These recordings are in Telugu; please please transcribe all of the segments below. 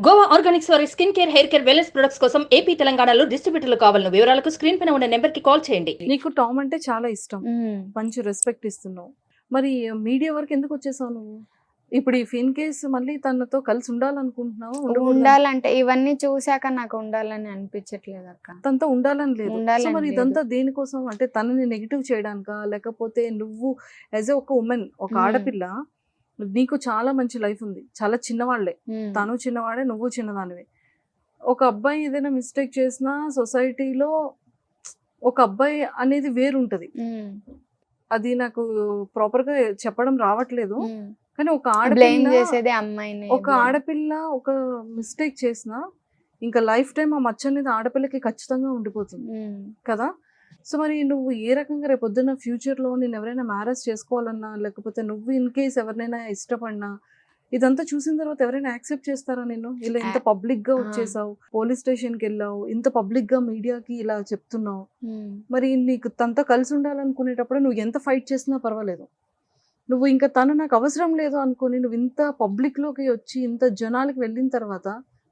గోవా ఆర్గానిక్స్ వారి skin care, hair care, wellness products కోసం ఏపీ, తెలంగాణలో డిస్ట్రిబ్యూటర్లు కావాలను వివరాలకు స్క్రీన్ పైన ఉన్న నెంబర్కి కాల్ చేయండి. నీకు టామ్ అంటే చాలా ఇష్టం. హ్మ్. మంచి రెస్పెక్ట్ ఇస్తున్నావు. మరి మీడియా వరకు ఎందుకు వచ్చేసావు నువ్వు? ఇప్పుడు ఇన్ కేస్ మళ్ళీ తనతో కలిసి ఉండాలనుకుంటున్నావా? ఉండాలంటే ఇవన్నీ చూసాక నాకు ఉండాలని అనిపించట్లేదు అక్క. తనతో ఉండాలని లేదు. సో ఉండాలని మరి లేదు. ఇదంతా దేనికోసం? అంటే తనని నెగిటివ్ చేయడానికా? లేకపోతే నువ్వు యాజ్ ఒక ఉమెన్, ఒక ఆడపిల్ల, నీకు చాలా మంచి లైఫ్ ఉంది. చాలా చిన్నవాళ్లే, తను చిన్నవాడే, నువ్వు చిన్నదానివే. ఒక అబ్బాయి ఏదైనా మిస్టేక్ చేసినా సొసైటీలో ఒక అబ్బాయి అనేది వేరుంటది. అది నాకు ప్రాపర్ గా చెప్పడం రావట్లేదు. కానీ ఒక ఆడపిల్ల చేసేదే అమ్మాయిని. ఒక ఆడపిల్ల ఒక మిస్టేక్ చేసినా ఇంకా లైఫ్ టైం ఆ మచ్చ అనేది ఆడపిల్లకి ఖచ్చితంగా ఉండిపోతుంది కదా. సో మరి నువ్వు ఏ రకంగా రేపు పొద్దున్న ఫ్యూచర్ లో నేను ఎవరైనా మ్యారేజ్ చేసుకోవాలన్నా, లేకపోతే నువ్వు ఇన్ కేస్ ఎవరినైనా ఇష్టపడినా, ఇదంతా చూసిన తర్వాత ఎవరైనా యాక్సెప్ట్ చేస్తారా నిన్ను? ఇలా ఇంత పబ్లిక్ గా వచ్చేసావు, పోలీస్ స్టేషన్ కి వెళ్ళావు, ఇంత పబ్లిక్ గా మీడియాకి ఇలా చెప్తున్నావు. మరి నీకు తనతో కలిసి ఉండాలనుకునేటప్పుడు నువ్వు ఎంత ఫైట్ చేసినా పర్వాలేదు. నువ్వు ఇంకా తను నాకు అవసరం లేదు అనుకుని నువ్వు ఇంత పబ్లిక్ లోకి వచ్చి ఇంత జనాలకి వెళ్ళిన తర్వాత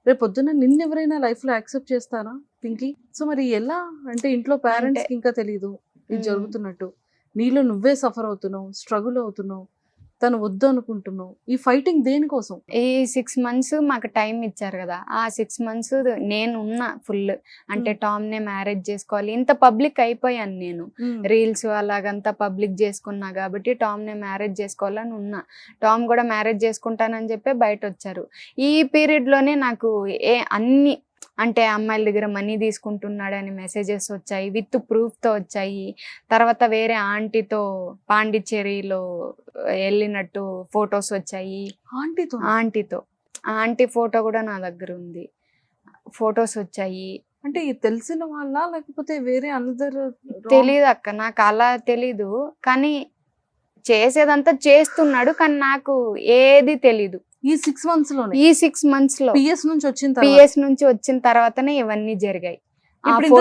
రేపు పొద్దున్న నిన్నెవరైనా లైఫ్ లో యాక్సెప్ట్ చేస్తారా పింకీ? సో మరి ఎలా అంటే ఇంట్లో పేరెంట్స్ కి ఇంకా తెలియదు ఇది జరుగుతున్నట్టు, నీలో నువ్వే సఫర్ అవుతున్నావు, స్ట్రగుల్ అవుతున్నావు, తను వద్దు అనుకుంటున్నావు. ఈ ఫైటింగ్ దేనికోసం? ఈ 6 months మాకు టైం ఇచ్చారు కదా. ఆ 6 months నేను ఉన్నా ఫుల్. అంటే టామ్ నే మ్యారేజ్ చేసుకోవాలి, ఇంత పబ్లిక్ అయిపోయాను నేను. రీల్స్ అలాగంతా పబ్లిక్ చేసుకున్నా కాబట్టి టామ్ నే మ్యారేజ్ చేసుకోవాలని ఉన్నా. టామ్ కూడా మ్యారేజ్ చేసుకుంటానని చెప్పి బయట వచ్చారు. ఈ పీరియడ్ లోనే నాకు అన్ని అంటే అమ్మాయిల దగ్గర మనీ తీసుకుంటున్నాడని మెసేజెస్ వచ్చాయి, విత్ ప్రూఫ్తో వచ్చాయి. తర్వాత వేరే ఆంటీతో పాండిచ్చేరిలో వెళ్ళినట్టు ఫొటోస్ వచ్చాయి. ఆంటీతో ఆంటీ ఫోటో కూడా నా దగ్గర ఉంది, ఫొటోస్ వచ్చాయి. అంటే తెలిసిన వాళ్ళ లేకపోతే వేరే అనదర్? తెలీదు అక్క, నాకు అలా తెలీదు. కానీ చేసేదంతా చేస్తున్నాడు, కానీ నాకు ఏది తెలీదు. ఈ 6 months లో పిఎస్ నుంచి వచ్చిన తర్వాతనే ఇవన్నీ జరిగాయి.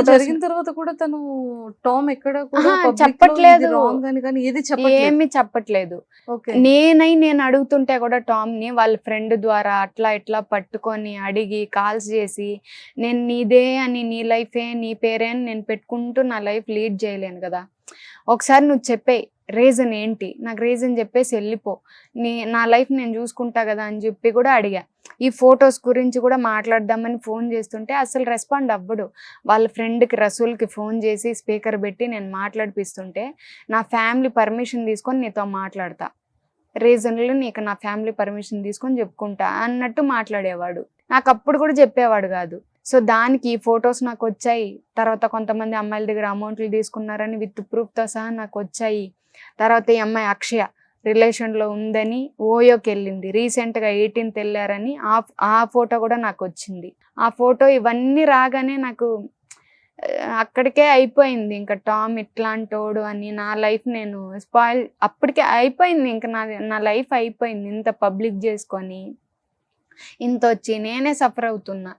జరిగిన తర్వాత కూడా తను టామ్ ఎక్కడ చెప్పట్లేదు, ఏమి చెప్పట్లేదు. నేను అడుగుతుంటే కూడా టామ్ ని వాళ్ళ ఫ్రెండ్ ద్వారా అట్లా ఇట్లా పట్టుకొని అడిగి కాల్స్ చేసి, నేను నీదే అని, నీ లైఫే నీ పేరే అని నేను పెట్టుకుంటూ నా లైఫ్ లీడ్ చేయలేను కదా. ఒకసారి నువ్వు చెప్పే రీజన్ ఏంటి, నాకు రీజన్ చెప్పేసి వెళ్ళిపో, నా లైఫ్ నేను చూసుకుంటా కదా అని చెప్పి కూడా అడిగా. ఈ ఫొటోస్ గురించి కూడా మాట్లాడదామని ఫోన్ చేస్తుంటే అసలు రెస్పాండ్ అవ్వడు. వాళ్ళ ఫ్రెండ్కి రసూల్కి ఫోన్ చేసి స్పీకర్ పెట్టి నేను మాట్లాడిపిస్తుంటే, నా ఫ్యామిలీ పర్మిషన్ తీసుకొని నీతో మాట్లాడతా, రీజన్లు నీకు నా ఫ్యామిలీ పర్మిషన్ తీసుకొని చెప్పుకుంటా అన్నట్టు మాట్లాడేవాడు. నాకు అప్పుడు కూడా చెప్పేవాడు కాదు. సో దానికి ఈ ఫొటోస్ నాకు వచ్చాయి. తర్వాత కొంతమంది అమ్మాయిల దగ్గర అమౌంట్లు తీసుకున్నారని విత్ ప్రూఫ్తో సహా నాకు వచ్చాయి. తర్వాత ఈ అమ్మాయి అక్షయ రిలేషన్లో ఉందని ఓయోకి వెళ్ళింది, రీసెంట్గా 18th వెళ్ళారని ఆ ఫోటో కూడా నాకు వచ్చింది. ఆ ఫోటో ఇవన్నీ రాగానే నాకు అక్కడికే అయిపోయింది. ఇంకా టామ్ ఇట్లాంటోడు అని నా లైఫ్ నేను స్పాయిల్ అప్పటికే అయిపోయింది. ఇంకా నా లైఫ్ అయిపోయింది. ఇంత పబ్లిక్ చేసుకొని ఇంత వచ్చి నేనే సఫర్ అవుతున్నా.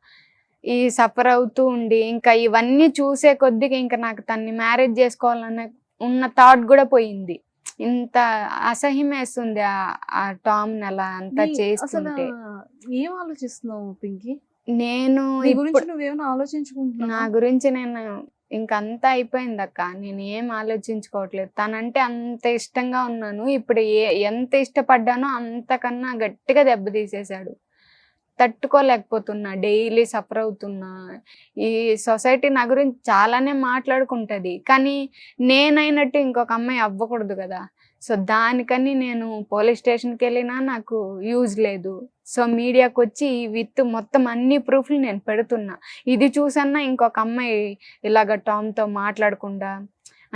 ఈ సఫర్ అవుతూ ఉండి ఇంకా ఇవన్నీ చూసే కొద్దిగా ఇంకా నాకు తన్ని మ్యారేజ్ చేసుకోవాలన్న ఉన్న థాట్ కూడా పోయింది. ఇంత అసహ్యం వేస్తుంది ఆ టామ్ అలా అంతా చేస్తుంటే. ఏం ఆలోచిస్తున్నావు పింకీ? నేను ఆలోచించుకుంటున్నా నా గురించి నేను ఇంకంతా అయిపోయింది అక్క. నేను ఏం ఆలోచించుకోవట్లేదు. తనంటే అంత ఇష్టంగా ఉన్నాను. ఇప్పుడు ఎంత ఇష్టపడ్డానో అంతకన్నా గట్టిగా దెబ్బతీసేశాడు. తట్టుకోలేకపోతున్నా, డైలీ సఫర్ అవుతున్నా. ఈ సొసైటీ నా గురించి చాలానే మాట్లాడుకుంటుంది, కానీ నేనైనట్టు ఇంకొక అమ్మాయి అవ్వకూడదు కదా. సో దానికని నేను పోలీస్ స్టేషన్కి వెళ్ళినా నాకు యూజ్ లేదు. సో మీడియాకి వచ్చి విత్ మొత్తం అన్ని ప్రూఫ్లు నేను పెడుతున్నా. ఇది చూసన్నా ఇంకొక అమ్మాయి ఇలాగ టామ్తో మాట్లాడకుండా,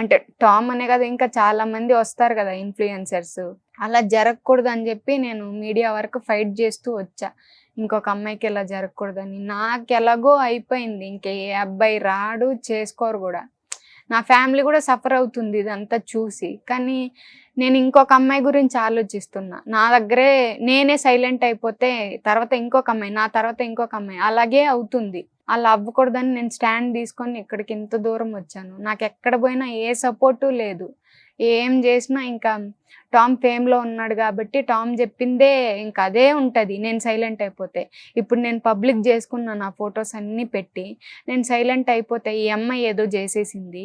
అంటే టామ్ అనే కదా ఇంకా చాలా మంది వస్తారు కదా ఇన్ఫ్లుయెన్సర్స్, అలా జరగకూడదు అని చెప్పి నేను మీడియా వరకు ఫైట్ చేస్తూ వచ్చా. ఇంకొక అమ్మాయికి ఎలా జరగకూడదని. నాకు ఎలాగో అయిపోయింది, ఇంకే అబ్బాయి రాడు, చేసుకోరు కూడా. నా ఫ్యామిలీ కూడా సఫర్ అవుతుంది ఇదంతా చూసి. కానీ నేను ఇంకొక అమ్మాయి గురించి ఆలోచిస్తున్నా. నా దగ్గరే నేనే సైలెంట్ అయిపోతే తర్వాత ఇంకొక అమ్మాయి, నా తర్వాత ఇంకొక అమ్మాయి అలాగే అవుతుంది. అలా అవ్వకూడదని నేను స్టాండ్ తీసుకొని ఇక్కడికి ఇంత దూరం వచ్చాను. నాకు ఎక్కడ పోయినా ఏ సపోర్టు లేదు. ఏం చేసినా ఇంకా టామ్ ఫేమ్లో ఉన్నాడు కాబట్టి టామ్ చెప్పిందే ఇంకా అదే ఉంటుంది నేను సైలెంట్ అయిపోతే. ఇప్పుడు నేను పబ్లిక్ చేసుకున్న నా ఫొటోస్ అన్నీ పెట్టి నేను సైలెంట్ అయిపోతే ఈ అమ్మాయి ఏదో చేసేసింది,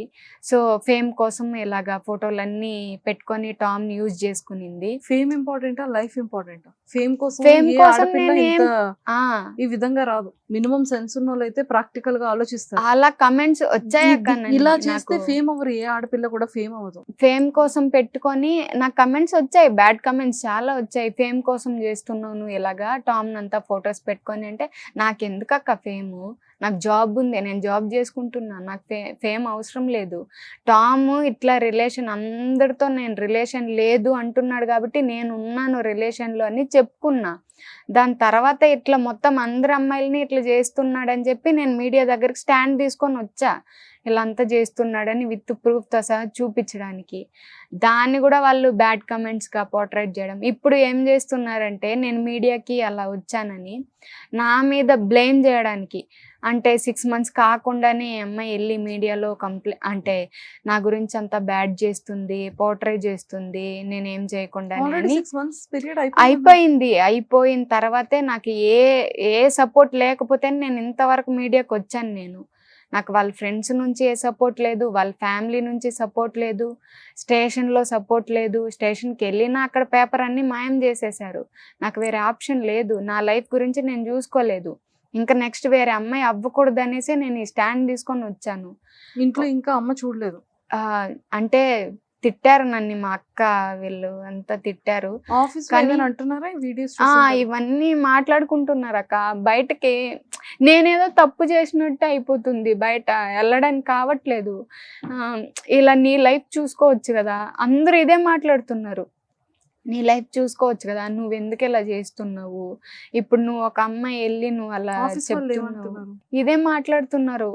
సో ఫేమ్ కోసం ఇలాగా ఫోటోలన్నీ పెట్టుకొని టామ్ని యూజ్ చేసుకునింది. ఫేమ్ ఇంపార్టెంటా, లైఫ్ ఇంపార్టెంటా? ఫేమ్ కోసం ఫేమ్ ఏ కోసం ఆడపిల్ల నేను ఇంత ఆ, ఈ విధంగా రాదు. మినిమం సెన్స్ ఉన్న వాళ్ళు అయితే ప్రాక్టికల్ గా ఆలోచిస్తారు. అలా కమెంట్స్ వచ్చాయక్క ఇలా నాకు. చేస్తే ఫేమ్ అవ్వరు, ఏ ఆడపిల్ల కూడా ఫేమ్ అవ్వదు. ఫేమ్ కోసం పెట్టుకొని నాకు కమెంట్స్ వచ్చాయి, బ్యాడ్ కమెంట్స్ చాలా వచ్చాయి. ఫేమ్ కోసం చేస్తున్నావు నువ్వు ఇలాగా టామ్ అంతా ఫొటోస్ పెట్టుకొని అంటే, నాకెందుకు అక్క ఫేము, నాకు జాబ్ ఉంది, నేను జాబ్ చేసుకుంటున్నా, నాకు ఫేమ్ అవసరం లేదు. టామ్ ఇట్లా రిలేషన్ అందరితో నేను రిలేషన్ లేదు అంటున్నాడు కాబట్టి నేను ఉన్నాను రిలేషన్లో అని చెప్పుకున్నా. దాని తర్వాత ఇట్లా మొత్తం అందరు అమ్మాయిలని ఇట్లా చేస్తున్నాడని చెప్పి నేను మీడియా దగ్గరికి స్టాండ్ తీసుకొని వచ్చా, ఇలా అంతా చేస్తున్నాడని విత్ ప్రూఫ్తో సహా చూపించడానికి. దాన్ని కూడా వాళ్ళు బ్యాడ్ కమెంట్స్గా పోర్ట్రేట్ చేయడం. ఇప్పుడు ఏం చేస్తున్నారంటే నేను మీడియాకి అలా వచ్చానని నా మీద బ్లేమ్ చేయడానికి, అంటే 6 months కాకుండానే అమ్మాయి వెళ్ళి మీడియాలో అంటే నా గురించి అంతా బ్యాడ్ చేస్తుంది, పోర్ట్రేట్ చేస్తుంది, నేనేం చేయకుండా అయిపోయింది. అయిపోయిన తర్వాతే నాకు ఏ సపోర్ట్ లేకపోతే నేను ఇంతవరకు మీడియాకి వచ్చాను. నాకు వాళ్ళ ఫ్రెండ్స్ నుంచి ఏ సపోర్ట్ లేదు, వాళ్ళ ఫ్యామిలీ నుంచి సపోర్ట్ లేదు, స్టేషన్లో సపోర్ట్ లేదు. స్టేషన్కి వెళ్ళినా అక్కడ పేపర్ అన్నీ మాయం చేసేసారు. నాకు వేరే ఆప్షన్ లేదు, నా లైఫ్ గురించి నేను చూసుకోలేదు. ఇంకా నెక్స్ట్ వేరే అమ్మాయి అవ్వకూడదు అనేసి నేను ఈ స్టాండ్ తీసుకొని వచ్చాను. ఇంట్లో ఇంకా అమ్మ చూడలేదు? అంటే తిట్టారు నన్ను, మా అక్క వీళ్ళు అంతా తిట్టారు. అంటున్నారా ఇవన్నీ మాట్లాడుకుంటున్నారు అక్క. బయటకి నేనేదో తప్పు చేసినట్టు అయిపోతుంది, బయట వెళ్ళడానికి కావట్లేదు. ఇలా నీ లైఫ్ చూసుకోవచ్చు కదా, అందరూ ఇదే మాట్లాడుతున్నారు. నీ లైఫ్ చూసుకోవచ్చు కదా, నువ్వు ఎందుకు ఇలా చేస్తున్నావు, ఇప్పుడు నువ్వు ఒక అమ్మాయి వెళ్ళి నువ్వు అలా చెప్తున్నావు, ఇదే మాట్లాడుతున్నారు.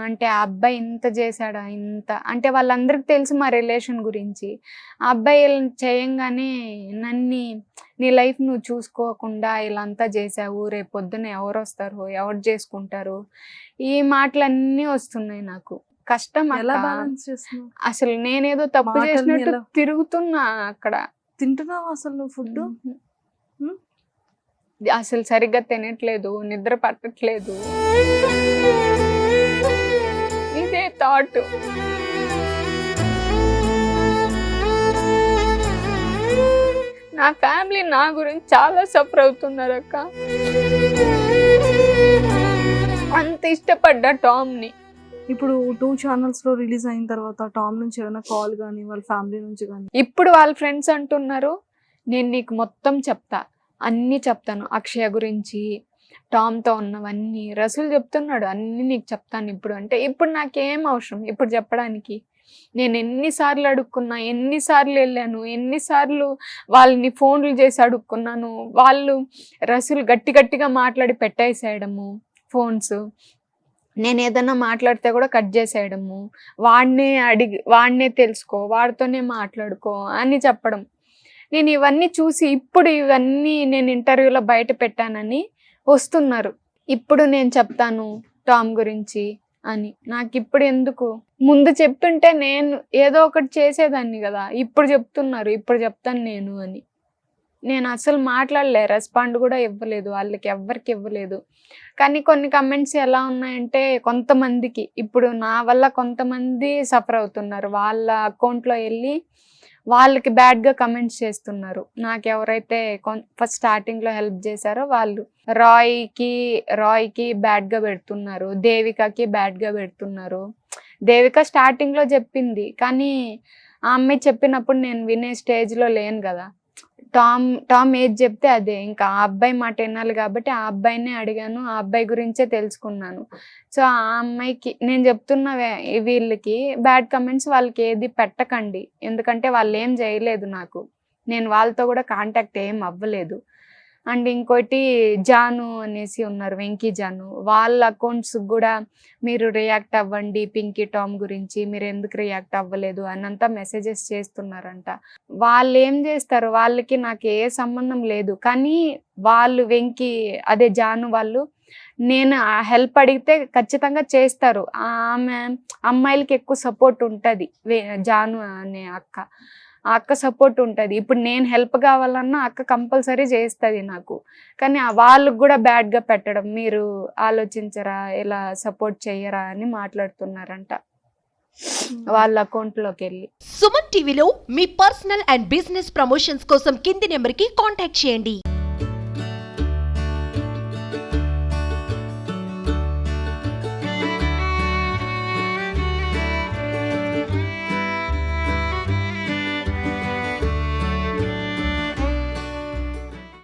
అంటే ఆ అబ్బాయి ఇంత చేశాడా, ఇంత అంటే వాళ్ళందరికి తెలుసు మా రిలేషన్ గురించి. ఆ అబ్బాయి చేయంగానే నన్ను నీ లైఫ్ నువ్వు చూసుకోకుండా ఇలా అంతా చేసావు, రేపు పొద్దున ఎవరు వస్తారు, ఎవరు చేసుకుంటారు, ఈ మాటలన్నీ వస్తున్నాయి నాకు. కష్టం అసలు, నేనేదో తప్పు చేసినట్టు తిరుగుతున్నా అక్కడ. తింటున్నావా అసలు ఫుడ్? అసలు సరిగ్గా తినట్లేదు, నిద్ర పట్టట్లేదు, ఇదే థాట్. నా ఫ్యామిలీ నా గురించి చాలా సఫర్ అవుతున్నారు అక్క. అంత ఇష్టపడ్డా టామ్ని. ఇప్పుడు 2 channels లో రిలీజ్ అయిన తర్వాత టామ్ నుంచి ఏమైనా కాల్ కానీ వాళ్ళ ఫ్యామిలీ నుంచి కానీ? ఇప్పుడు వాళ్ళ ఫ్రెండ్స్ అంటున్నారు నేను నీకు మొత్తం చెప్తా, అన్నీ చెప్తాను, అక్షయ గురించి, టామ్తో ఉన్నవన్నీ. రసూల్ చెప్తున్నాడు అన్నీ నీకు చెప్తాను ఇప్పుడు అంటే. ఇప్పుడు నాకేం అవసరం ఇప్పుడు చెప్పడానికి? నేను ఎన్నిసార్లు అడుక్కున్నా, ఎన్నిసార్లు వెళ్ళాను, ఎన్నిసార్లు వాళ్ళని ఫోన్లు చేసి అడుక్కున్నాను. వాళ్ళు రసూల్ గట్టిగా మాట్లాడి పెట్టేసేయడము ఫోన్స్. నేను ఏదన్నా మాట్లాడితే కూడా కట్ చేసేయడము, వాడినే తెలుసుకో, వాడితోనే మాట్లాడుకో అని చెప్పడం. నేను ఇవన్నీ చూసి ఇప్పుడు ఇవన్నీ నేను ఇంటర్వ్యూలో బయట పెట్టానని వస్తున్నారు. ఇప్పుడు నేను చెప్తాను టామ్ గురించి అని. నాకు ఇప్పుడు ఎందుకు? ముందు చెప్తుంటే నేను ఏదో ఒకటి చేసేదాన్ని కదా. ఇప్పుడు చెప్తున్నారు, ఇప్పుడు చెప్తాను నేను అని. నేను అసలు మాట్లాడలే, రెస్పాండ్ కూడా ఇవ్వలేదు, వాళ్ళకి ఎవ్వరికి ఇవ్వలేదు. కానీ కొన్ని కమెంట్స్ ఎలా ఉన్నాయంటే కొంతమందికి, ఇప్పుడు నా వల్ల కొంతమంది సఫర్ అవుతున్నారు. వాళ్ళ అకౌంట్లో వెళ్ళి వాళ్ళకి బ్యాడ్గా కమెంట్స్ చేస్తున్నారు. నాకు ఎవరైతే ఫస్ట్ స్టార్టింగ్లో హెల్ప్ చేశారో వాళ్ళు రాయ్కి బ్యాడ్గా పెడుతున్నారు, దేవికకి బ్యాడ్గా పెడుతున్నారు. దేవిక స్టార్టింగ్లో చెప్పింది, కానీ ఆ అమ్మాయి చెప్పినప్పుడు నేను వినే స్టేజ్లో లేను కదా. టామ్ ఏది చెప్తే అదే, ఇంకా ఆ అబ్బాయి మాట వినాలి కాబట్టి ఆ అబ్బాయినే అడిగాను, ఆ అబ్బాయి గురించే తెలుసుకున్నాను. సో ఆ అమ్మాయికి నేను చెప్తున్న వీళ్ళకి బ్యాడ్ కమెంట్స్ వాళ్ళకి ఏది పెట్టకండి, ఎందుకంటే వాళ్ళు ఏం చేయలేదు నాకు, నేను వాళ్ళతో కూడా కాంటాక్ట్ ఏం అవ్వలేదు. అండ్ ఇంకోటి జాను అనేసి ఉన్నారు, వెంకీ జాను, వాళ్ళ అకౌంట్స్ కూడా మీరు రియాక్ట్ అవ్వండి పింకీ టామ్ గురించి, మీరు ఎందుకు రియాక్ట్ అవ్వలేదు అనంతా మెసేజెస్ చేస్తున్నారంట. వాళ్ళు ఏం చేస్తారు, వాళ్ళకి నాకు ఏ సంబంధం లేదు. కానీ వాళ్ళు వెంకీ అదే జాను వాళ్ళు నేను హెల్ప్ అడిగితే ఖచ్చితంగా చేస్తారు. ఆమె అమ్మాయిలకి ఎక్కువ సపోర్ట్ ఉంటుంది, జాను అనే అక్క. ఆ అక్క సపోర్ట్ ఉంటది. ఇప్పుడు నేను హెల్ప్ కావాలన్నా అక్క కంపల్సరీ చేస్తది నాకు. కానీ వాళ్ళకి కూడా బ్యాడ్ గా పెట్టడం, మీరు ఆలోచించరా, ఇలా సపోర్ట్ చెయ్యరా అని మాట్లాడుతున్నారంట వాళ్ళ అకౌంట్ లోకి వెళ్ళి. సుమన్ టీవీలో మీ పర్సనల్ అండ్ బిజినెస్ ప్రమోషన్స్ కోసం కింది నెంబర్ కి కాంటాక్ట్ చేయండి.